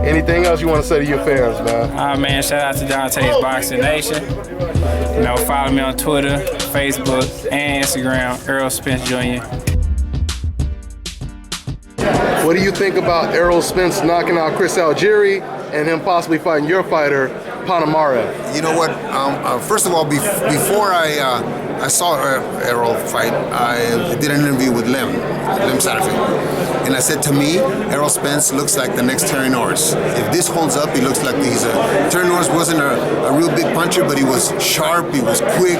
Anything else you want to say to your fans, man? Man, shout out to Dante's Boxing Nation. You know, follow me on Twitter, Facebook, and Instagram, Errol Spence Jr. What do you think about Errol Spence knocking out Chris Algieri and him possibly fighting your fighter, Ponomarev? You know what? First of all, before I saw Errol fight, I did an interview with Lim Satterfield. And I said, to me, Errol Spence looks like the next Terry Norris. If this holds up, he looks like Terry Norris wasn't a real big puncher, but he was sharp, he was quick,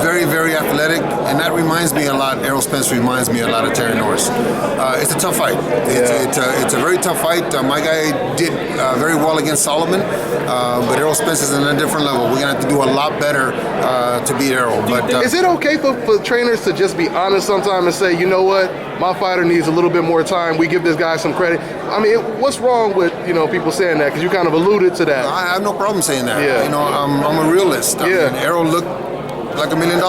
very, very athletic, and that reminds me a lot. Errol Spence reminds me a lot of Terry Norris. It's a tough fight. It's a very tough fight. My guy did very well against Solomon, but Errol Spence is on a different level. We're gonna have to do a lot better to beat Errol. But is it okay for trainers to just be honest sometimes and say, you know what, my fighter needs a little bit more time. We give this guy some credit. I mean, what's wrong with people saying that? Because you kind of alluded to that. I have no problem saying that. Yeah. You know, I'm a realist. I mean, Errol looked like $1 million.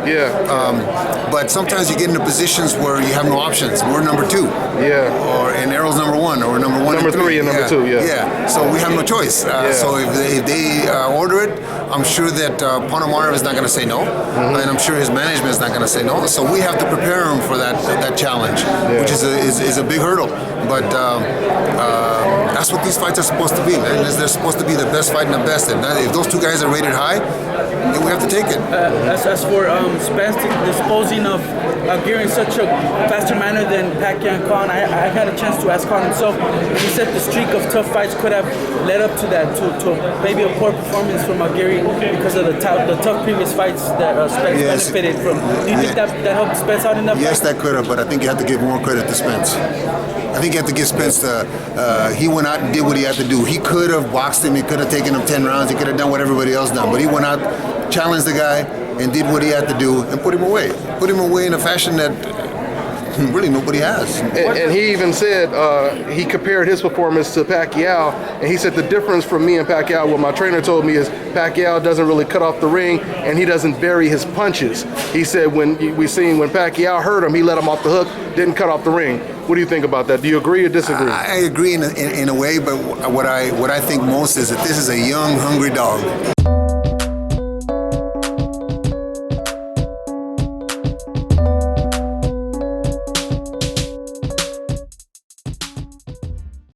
Yeah. But sometimes you get into positions where you have no options. We're number 2. Yeah. And Errol's number 1, or number 1 number and 3. 3 and number 2. Yeah. Yeah. So we have no choice. So if they order it, I'm sure that Ponomarev is not going to say no, and I'm sure his management is not going to say no. So we have to prepare him for that challenge, which is a big hurdle. But that's what these fights are supposed to be, man. They're supposed to be the best fight and the best. And if those two guys are rated high, then we have to take it. As for Spence disposing of Algieri in such a faster manner than Pacquiao and Khan, I had a chance to ask Khan himself, and he said the streak of tough fights could have led up to that, to maybe a poor performance from Algieri because of the tough previous fights that Spence benefited from. Do you think that helped Spence out in that fight? Yes, that could have, but I think you have to give more credit to Spence. I think you have to give Spence he went out and did what he had to do. He could have boxed him, he could have taken him 10 rounds, he could have done what everybody else done, but he went out, challenged the guy, and did what he had to do and put him away. Put him away in a fashion that really nobody has. And he even said, he compared his performance to Pacquiao, and he said the difference from me and Pacquiao, what my trainer told me is Pacquiao doesn't really cut off the ring and he doesn't vary his punches. He said when Pacquiao hurt him, he let him off the hook, didn't cut off the ring. What do you think about that? Do you agree or disagree? I agree in a way, but what I think most is that this is a young, hungry dog.